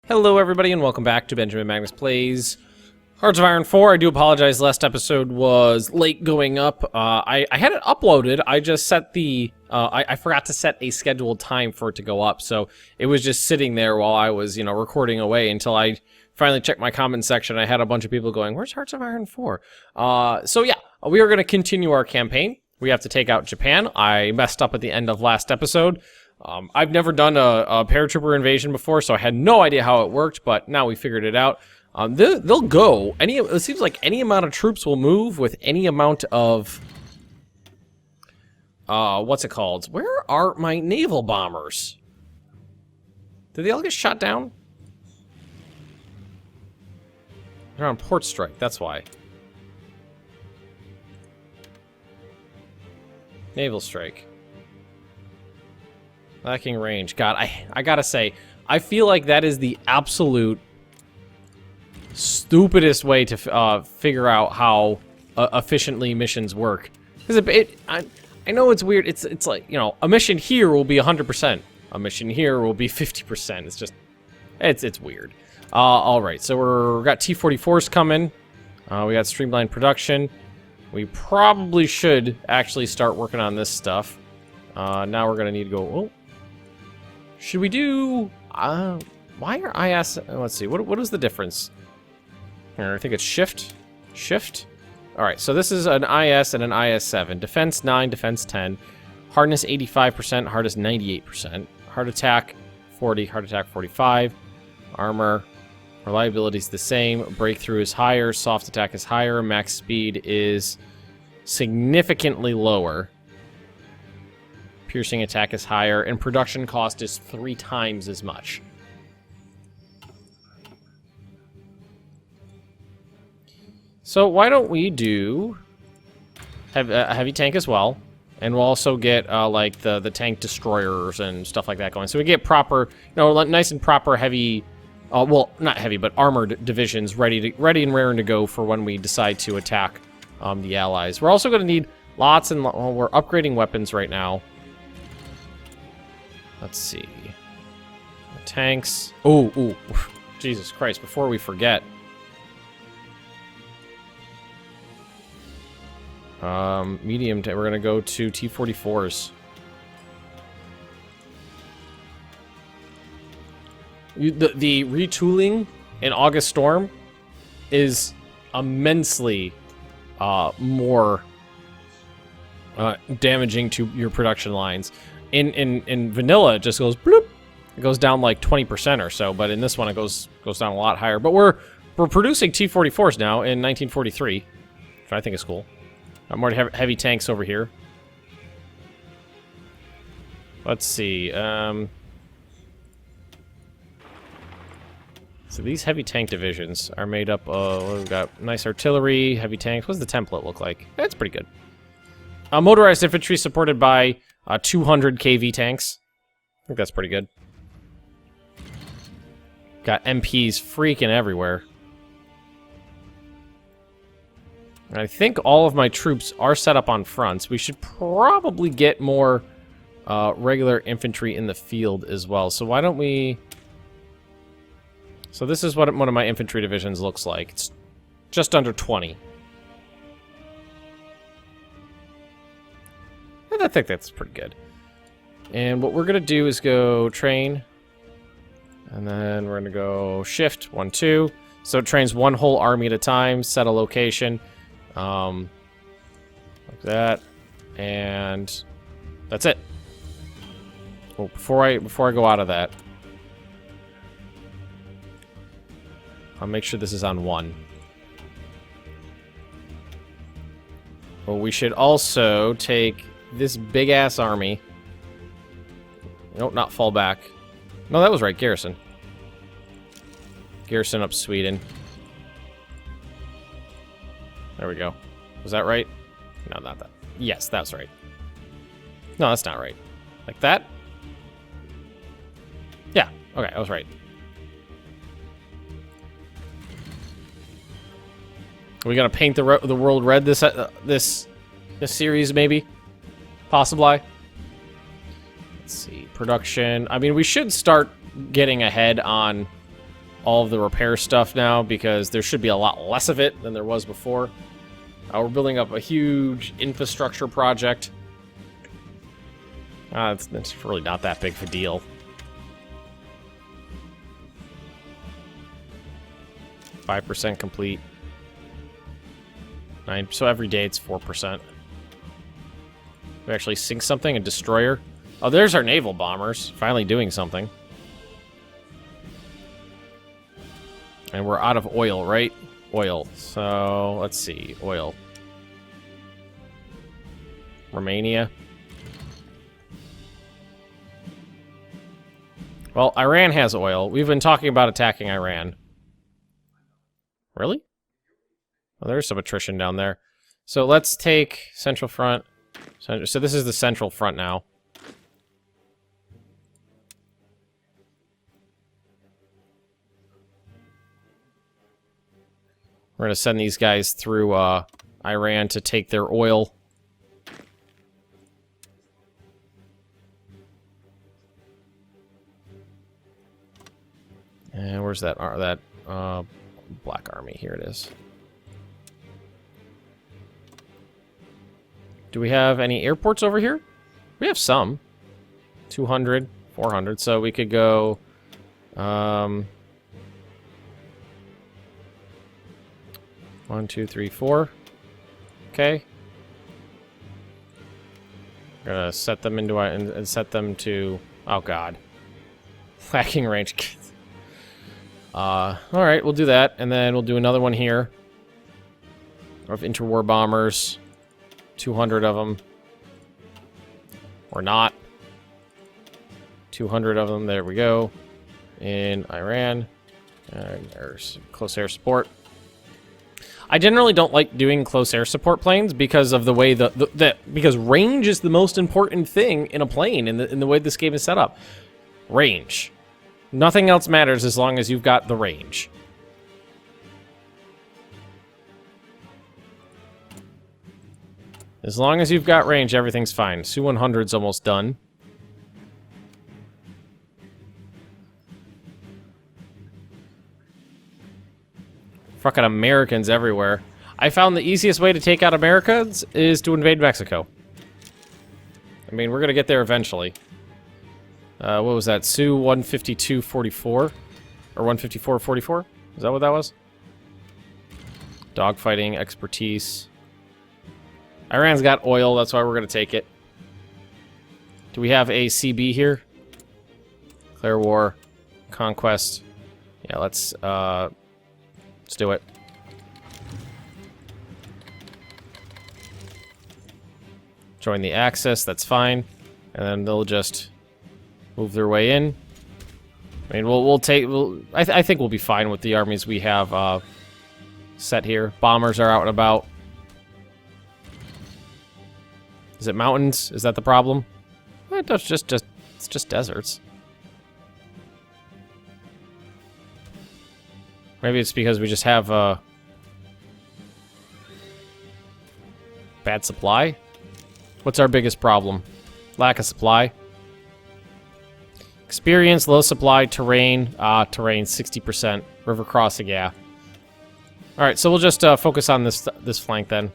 Hello everybody and welcome back to Benjamin Magnus Plays Hearts of Iron 4. I do apologize, last episode was late going up. I had it uploaded, I just set the... I forgot to set a scheduled time for it to go up, so it was just sitting there while I was, recording away until I finally checked my comment section. I had a bunch of people going, where's Hearts of Iron 4? So yeah, we are going to continue our campaign. We have to take out Japan. I messed up at the end of last episode. I've never done a paratrooper invasion before, so I had no idea how it worked, but now we figured it out. They'll go. It seems like any amount of troops will move with any amount of... what's it called? Where are my naval bombers? Did they all get shot down? They're on port strike, that's why. Naval strike. Lacking range. God, I gotta say, I feel like that is the absolute stupidest way to figure out how efficiently missions work. Because I know it's weird. It's like, a mission here will be 100%. A mission here will be 50%. It's just, it's weird. All right, so we got T-44s coming. We got streamlined production. We probably should actually start working on this stuff. Now we're gonna need to go. Oh. Should we do... why are IS... Let's see, what is the difference? Here, I think it's shift. Shift? Alright, so this is an IS and an IS-7. Defense 9, defense 10. Hardness 85%, hardness 98%. Hard attack 40, hard attack 45. Armor. Reliability is the same. Breakthrough is higher. Soft attack is higher. Max speed is significantly lower. Piercing attack is higher, and production cost is 3 times as much. So why don't we do a heavy tank as well, and we'll also get like the tank destroyers and stuff like that going. So we get proper, nice and proper heavy, well, not heavy, but armored divisions ready and raring to go for when we decide to attack the allies. We're also going to need lots and we're upgrading weapons right now. Let's see. Tanks. Ooh. Jesus Christ, before we forget. Medium, we're going to go to T-44s. The retooling in August Storm is immensely more damaging to your production lines. In vanilla, it just goes bloop. It goes down like 20% or so, but in this one it goes down a lot higher. But we're producing T-44s now in 1943, which I think is cool. More heavy tanks over here. Let's see. So these heavy tank divisions are made up of, we've got nice artillery, heavy tanks. What does the template look like? That's pretty good. Motorized infantry supported by 200 kV tanks. I think that's pretty good. Got MPs freaking everywhere. I think all of my troops are set up on fronts. We should probably get more regular infantry in the field as well. So why don't we... So this is what one of my infantry divisions looks like. It's just under 20. I think that's pretty good. And what we're going to do is go train. And then we're going to go shift, 1, 2. So it trains one whole army at a time, set a location. Like that. And that's it. Well, before I go out of that, I'll make sure this is on 1. Well, we should also take this big-ass army. Nope, not fall back. No, that was right, garrison. Garrison up Sweden. There we go. Was that right? No, not that. Yes, that's right. No, that's not right. Like that? Yeah, okay, I was right. Are we gonna paint the world red this series, maybe? Possibly. Let's see. Production. I mean, we should start getting ahead on all of the repair stuff now because there should be a lot less of it than there was before. We're building up a huge infrastructure project. It's really not that big of a deal. 5% complete. 9. So every day it's 4%. We actually sink something, a destroyer. Oh, there's our naval bombers, finally doing something. And we're out of oil, right? Oil. So, let's see. Oil. Romania. Well, Iran has oil. We've been talking about attacking Iran. Really? Well, there's some attrition down there. So let's take Central Front. So this is the Central Front now. We're going to send these guys through Iran to take their oil. And where's that Black Army? Here it is. Do we have any airports over here? We have some. 200, 400. So we could go... 1, 2, 3, 4. Okay. We're gonna set them into and set them to... Oh god. Lacking range. Alright, we'll do that. And then we'll do another one here. Of interwar bombers. 200 of them. Or not. 200 of them. There we go. In Iran. Close air support. I generally don't like doing close air support planes because of the way because range is the most important thing in a plane in the way this game is set up. Range. Nothing else matters as long as you've got the range. As long as you've got range, everything's fine. Su-100's almost done. Fucking Americans everywhere. I found the easiest way to take out Americans is to invade Mexico. I mean, we're gonna get there eventually. What was that? Su-152-44? Or 154-44? Is that what that was? Dogfighting, expertise. Iran's got oil, that's why we're gonna take it. Do we have a CB here? Declare war. Conquest. Yeah, let's do it. Join the Axis, that's fine. And then they'll just move their way in. I mean, I think we'll be fine with the armies we have set here. Bombers are out and about. Is it mountains? Is that the problem? It's just deserts. Maybe it's because we just have bad supply? What's our biggest problem? Lack of supply. Experience, low supply, terrain. Terrain, 60%. River crossing, yeah. Alright, so we'll just focus on this flank then.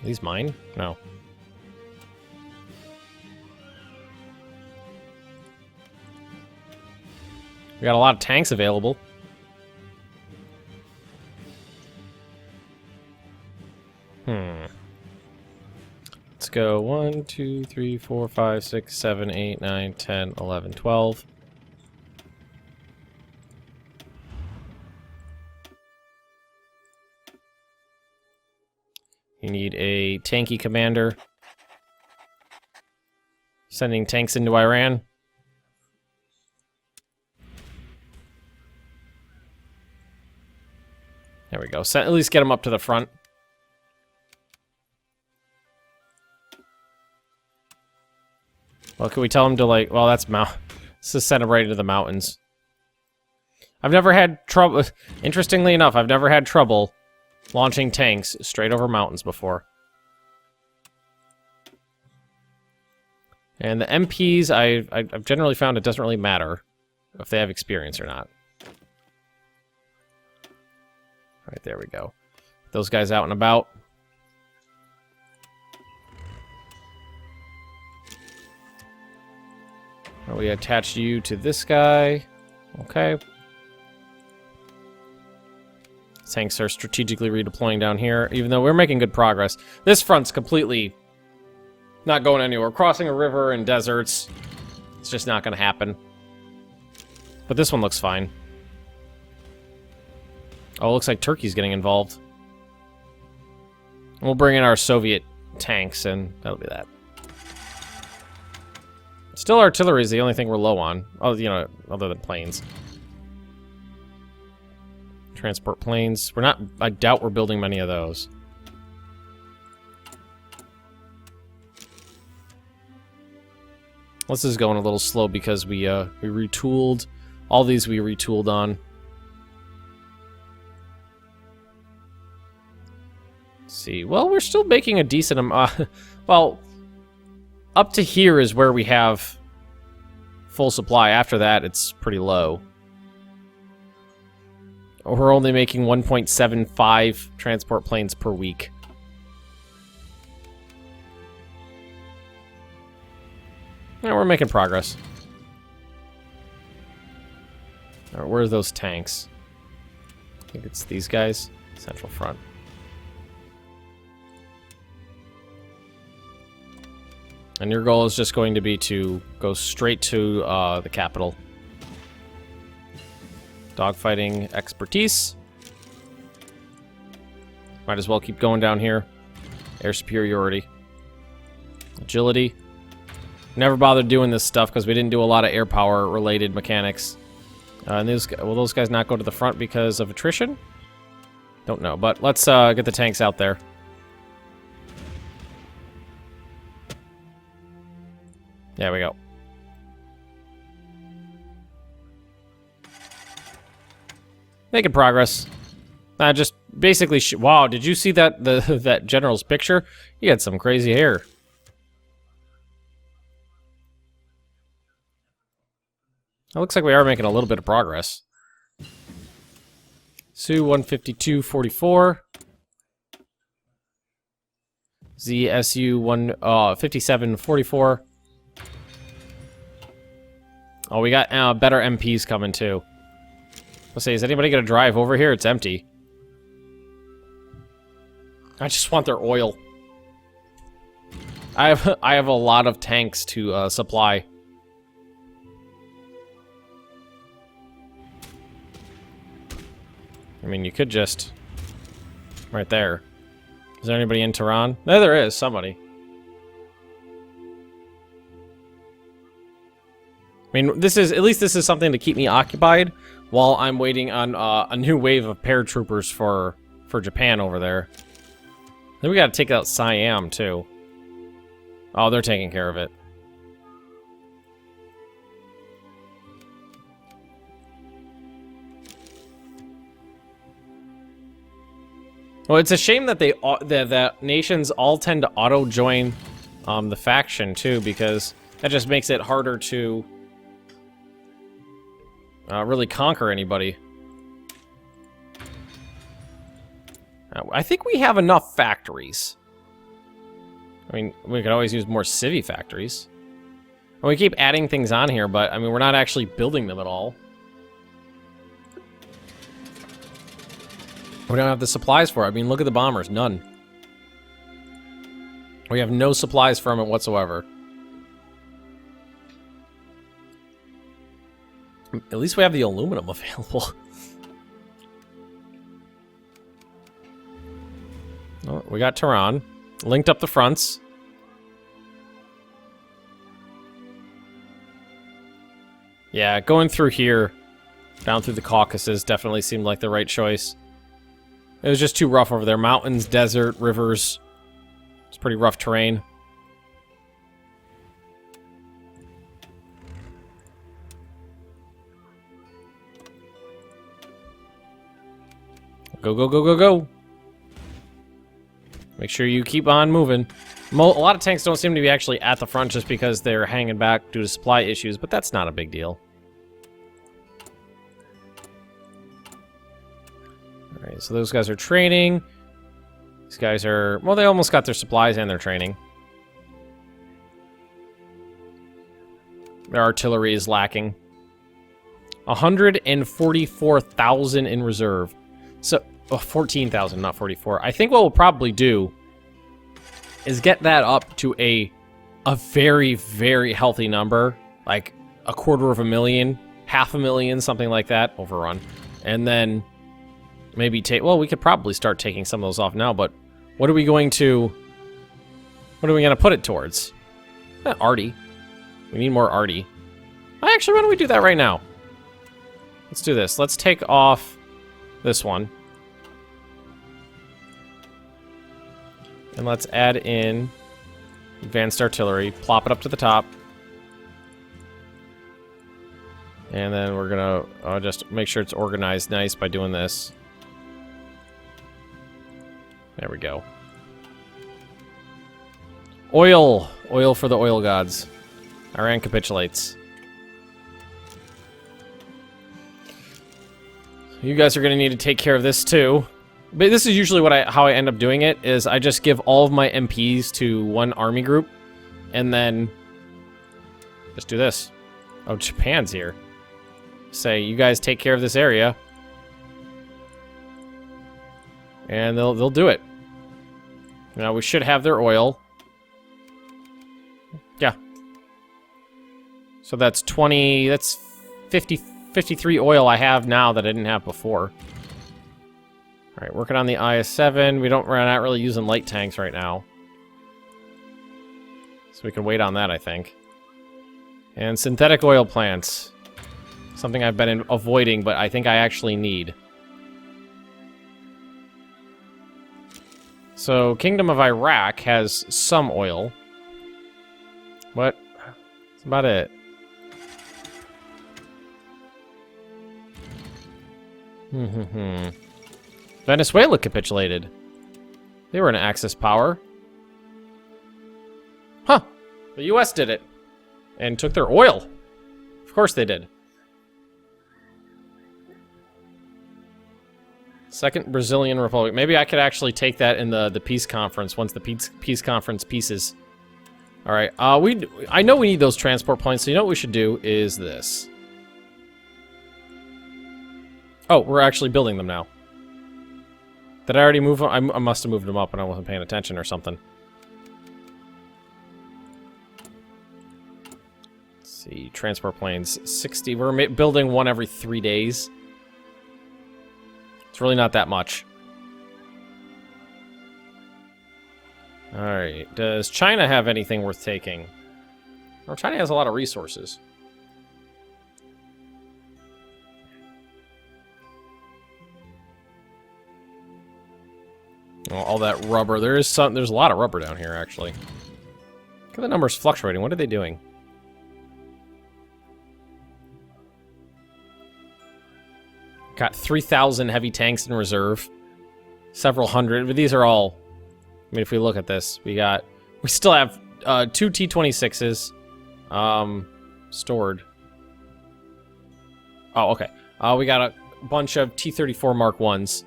Are these mine? No. We got a lot of tanks available. Let's go 1, 2, 3, 4, 5, 6, 7, 8, 9, 10, 11, 12. You need a tanky commander. Sending tanks into Iran. There we go. At least get them up to the front. Well, can we tell them to, like... Well, that's Let's just send them right into the mountains. I've never had trouble... Interestingly enough, I've never had trouble launching tanks straight over mountains before. And the MPs, I've generally found it doesn't really matter if they have experience or not. Right, there we go. Those guys out and about. We attach you to this guy. Okay. Tanks are strategically redeploying down here, even though we're making good progress. This front's completely not going anywhere. Crossing a river and deserts. It's just not going to happen. But this one looks fine. Oh, it looks like Turkey's getting involved. We'll bring in our Soviet tanks, and that'll be that. Still, artillery is the only thing we're low on. Oh, you know, other than planes. Transport planes. We're not... I doubt we're building many of those. This is going a little slow because we retooled. All these we retooled on. Let's see. Well, we're still making a decent amount. Well, up to here is where we have full supply. After that, it's pretty low. We're only making 1.75 transport planes per week. Yeah, we're making progress. All right, where are those tanks? I think it's these guys. Central front. And your goal is just going to be to go straight to the capital. Dogfighting expertise. Might as well keep going down here. Air superiority. Agility. Never bothered doing this stuff because we didn't do a lot of air power related mechanics. And will those guys not go to the front because of attrition? Don't know, but let's get the tanks out there. There we go. Making progress. Just basically... wow, did you see that that general's picture? He had some crazy hair. It looks like we are making a little bit of progress. Su 152.44. ZSU 57.44. Oh, we got better MPs coming too. Let's say, is anybody gonna drive over here? It's empty. I just want their oil. I have a lot of tanks to supply. I mean, you could just... right there. Is there anybody in Tehran? No, there is. Somebody. I mean, this is... at least this is something to keep me occupied while I'm waiting on a new wave of paratroopers for Japan over there. Then we gotta take out Siam, too. Oh, they're taking care of it. Well, it's a shame that that nations all tend to auto-join the faction, too, because that just makes it harder to really conquer anybody. I think we have enough factories. I mean, we could always use more civvy factories. And we keep adding things on here, but, I mean, we're not actually building them at all. We don't have the supplies for it. I mean, look at the bombers. None. We have no supplies from it whatsoever. At least we have the aluminum available. Oh, we got Tehran. Linked up the fronts. Yeah, going through here, down through the Caucasus, definitely seemed like the right choice. It was just too rough over there. Mountains, desert, rivers. It's pretty rough terrain. Go, go, go, go, go. Make sure you keep on moving. A lot of tanks don't seem to be actually at the front just because they're hanging back due to supply issues, but that's not a big deal. Alright, so those guys are training. These guys are... well, they almost got their supplies and their training. Their artillery is lacking. 144,000 in reserve. So, 14,000, not 44. I think what we'll probably do is get that up to a very, very healthy number. Like, 250,000, 500,000, something like that. Overrun. And then maybe take... well, we could probably start taking some of those off now, but what are we going to... what are we going to put it towards? Arty. We need more Arty. Actually, why don't we do that right now? Let's do this. Let's take off this one. And let's add in advanced artillery. Plop it up to the top. And then we're gonna just make sure it's organized nice by doing this. There we go. Oil! Oil for the oil gods. Iran capitulates. You guys are going to need to take care of this too. But this is usually how I end up doing it, is I just give all of my MPs to one army group, and then just do this. Oh, Japan's here. Say, you guys take care of this area. And they'll do it. Now, we should have their oil. Yeah. So that's 20, that's 53 oil I have now that I didn't have before. Alright, working on the IS-7. We're not really using light tanks right now. So we can wait on that, I think. And synthetic oil plants. Something I've been avoiding, but I think I actually need. So, Kingdom of Iraq has some oil. But that's about it. Venezuela capitulated. They were an Axis power. Huh. The US did it. And took their oil. Of course they did. Second Brazilian Republic. Maybe I could actually take that in the peace conference once the peace conference pieces. Alright, I know we need those transport points, so you know what we should do is this. Oh, we're actually building them now. Did I already move them? I must have moved them up when I wasn't paying attention or something. Let's see, transport planes, 60. We're building one every 3 days. It's really not that much. Alright, does China have anything worth taking? Well, China has a lot of resources. Well, all that rubber. There's a lot of rubber down here, actually. Look at the numbers fluctuating. What are they doing? Got 3,000 heavy tanks in reserve. Several hundred. But these are all... I mean, if we look at this, we still have 2 T-26s stored. Oh, okay. We got a bunch of T-34 Mark 1s.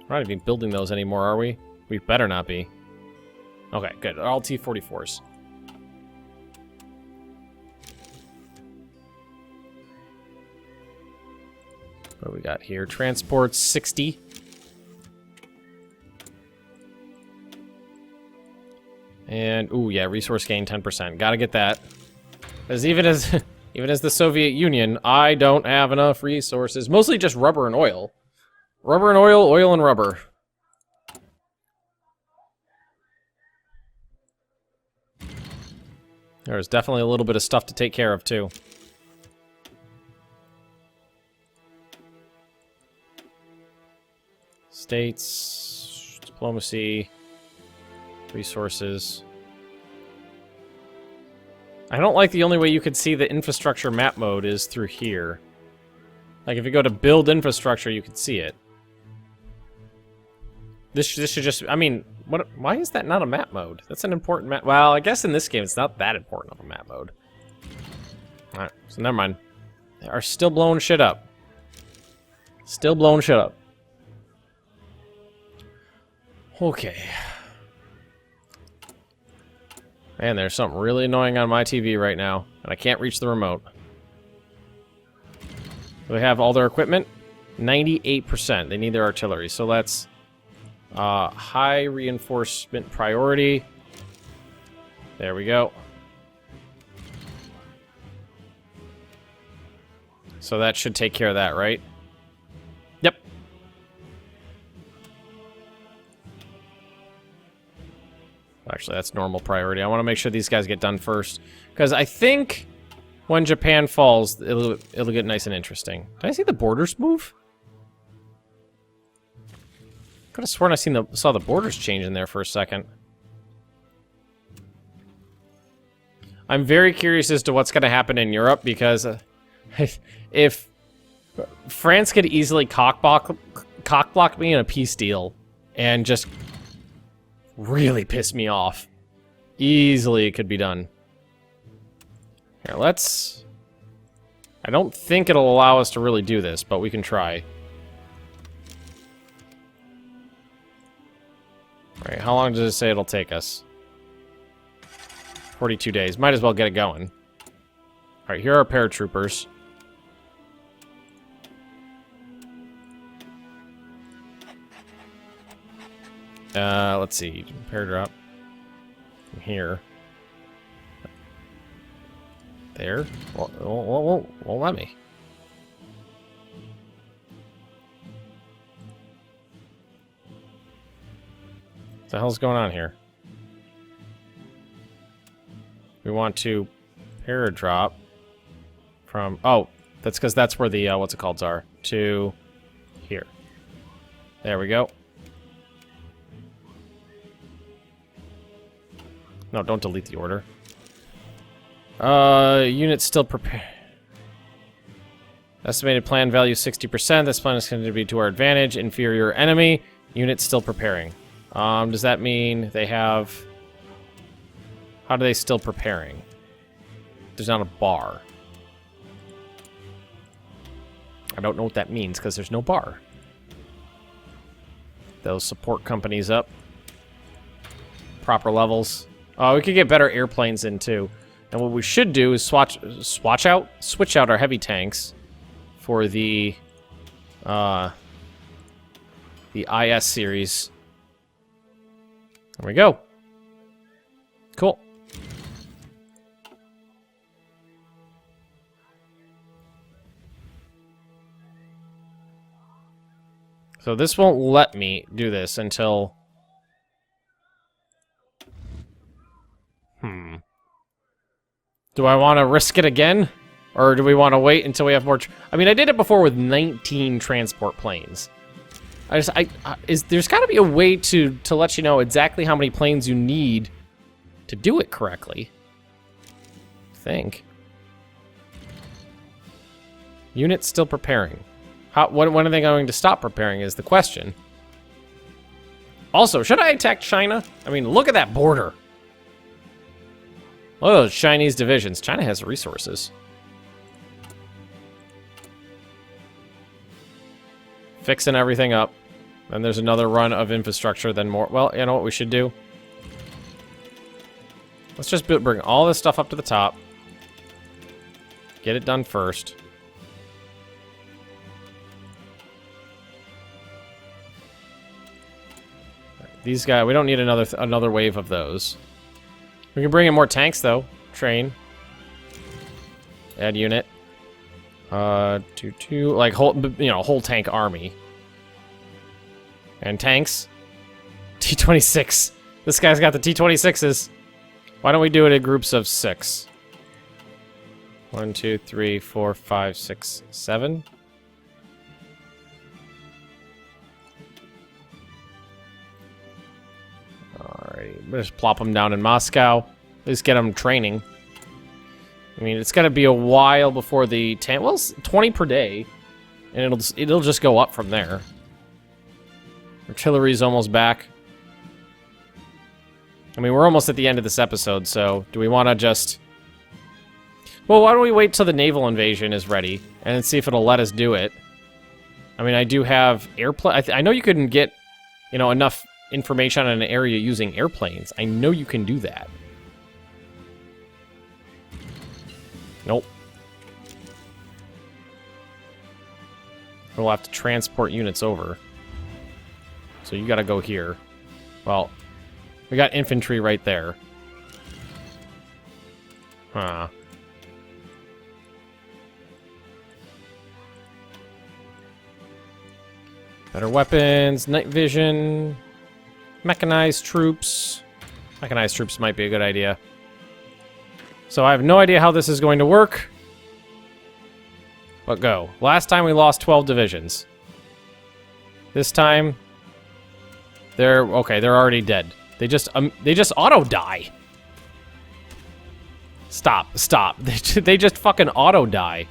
We're not even building those anymore, are we? We better not be. Okay, good. All T-44s. What do we got here? Transports, 60. And, ooh, yeah, resource gain, 10%. Gotta get that. Because even as the Soviet Union, I don't have enough resources. Mostly just rubber and oil. Rubber and oil, oil and rubber. There's definitely a little bit of stuff to take care of, too. States, diplomacy, resources. I don't like the only way you could see the infrastructure map mode is through here. Like, if you go to build infrastructure, you could see it. This should just, I mean, why is that not a map mode? That's an important map. Well, I guess in this game it's not that important of a map mode. Alright, so never mind. They are still blowing shit up. Still blowing shit up. Okay. Man, there's something really annoying on my TV right now, and I can't reach the remote. Do they have all their equipment? 98%. They need their artillery, so let's... high reinforcement priority. There we go. So that should take care of that, right? Yep. Actually, that's normal priority. I want to make sure these guys get done first. Because I think when Japan falls, it'll get nice and interesting. Did I see the borders move? Could have sworn I saw the borders change in there for a second. I'm very curious as to what's going to happen in Europe, because if France could easily cockblock me in a peace deal and just really piss me off, easily it could be done. Here, let's... I don't think it'll allow us to really do this, but we can try. Alright, how long does it say it'll take us? 42 days. Might as well get it going. Alright, here are paratroopers. Let's see. Paradrop. From here. There. Won't let me. What the hell's going on here? We want to paradrop from... Oh, that's because that's where the, what's it called, are. To here. There we go. No, don't delete the order. Units still prepare. Estimated plan value 60%. This plan is going to be to our advantage. Inferior enemy. Units still preparing. Does that mean they have... How are they still preparing? There's not a bar. I don't know what that means, because there's no bar. Those support companies up. Proper levels. Oh, we could get better airplanes in, too. And what we should do is switch out our heavy tanks for the IS series. There we go. Cool. So this won't let me do this until... Do I want to risk it again? Or do we want to wait until we have more... I mean, I did it before with 19 transport planes. There's got to be a way to let you know exactly how many planes you need to do it correctly. I think. Units still preparing. When are they going to stop preparing is the question. Also, should I attack China? I mean, look at that border. Look at those Chinese divisions. China has resources. Fixing everything up. Then there's another run of infrastructure, then more. Well, you know what we should do? Let's just bring all this stuff up to the top. Get it done first. These guys, we don't need another wave of those. We can bring in more tanks, though. Train. Add unit. Like, whole tank army. And tanks. T-26. This guy's got the T-26s. Why don't we do it in groups of 6? 1, 2, 3, 4, 5, 6, 7. Alright, just plop them down in Moscow. At least get them training. I mean, it's gonna be a while before the tank. Well, it's 20 per day, and it'll just go up from there. Artillery's almost back. I mean, we're almost at the end of this episode, so do we want to just... Well, why don't we wait till the naval invasion is ready and see if it'll let us do it. I mean, I do have airplane... I know you couldn't get, you know, enough information on an area using airplanes. I know you can do that. Nope. We'll have to transport units over. So you gotta go here. Well, we got infantry right there. Huh. Better weapons, night vision, mechanized troops. Mechanized troops might be a good idea. So I have no idea how this is going to work. But go. Last time we lost 12 divisions. This time, they're already dead. They just auto die. Stop. They just fucking auto die.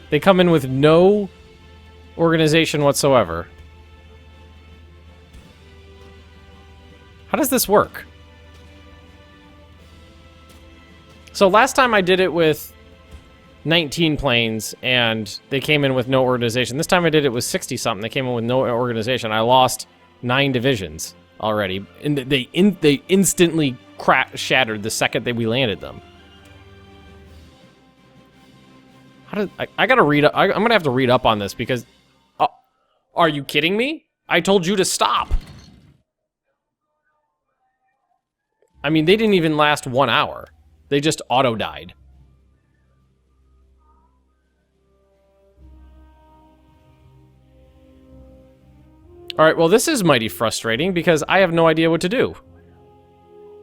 They come in with no organization whatsoever. How does this work? So last time I did it with 19 planes, and they came in with no organization. This time I did it with 60-something. They came in with no organization. I lost 9 divisions already. And they instantly shattered the second that we landed them. How did... I gotta read up... I'm gonna have to read up on this, because... are you kidding me? I told you to stop! I mean, they didn't even last 1 hour. They just auto-died. Alright, well this is mighty frustrating because I have no idea what to do.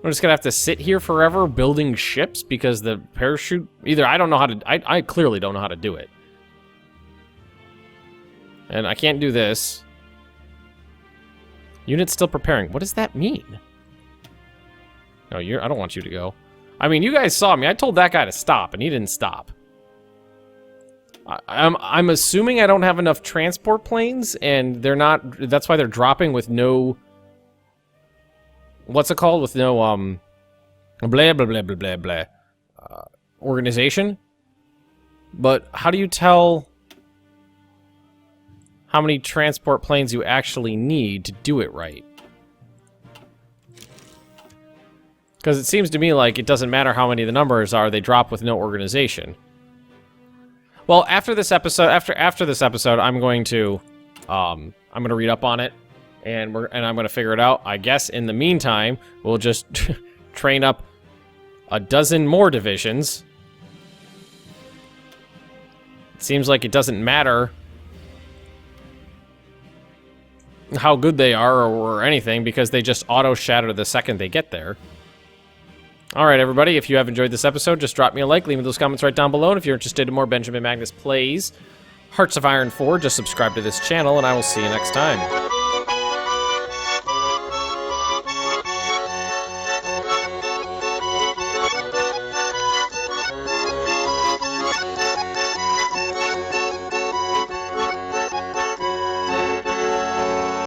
I'm just gonna have to sit here forever building ships because the parachute... Either I don't know how to... I clearly don't know how to do it. And I can't do this. Unit still preparing. What does that mean? No, I don't want you to go. I mean, you guys saw me. I told that guy to stop, and he didn't stop. I'm assuming I don't have enough transport planes, and they're not... That's why they're dropping with no... What's it called? With no, blah, blah, blah, blah, blah, blah. Organization? But how do you tell how many transport planes you actually need to do it right? Because it seems to me like it doesn't matter how many the numbers are, they drop with no organization. Well, after this episode, after this episode, I'm going to read up on it, and I'm going to figure it out. I guess in the meantime, we'll just train up a dozen more divisions. It seems like it doesn't matter how good they are or anything, because they just auto-shatter the second they get there. Alright, everybody, if you have enjoyed this episode, just drop me a like, leave me those comments right down below, and if you're interested in more Benjamin Magnus plays Hearts of Iron 4, just subscribe to this channel, and I will see you next time.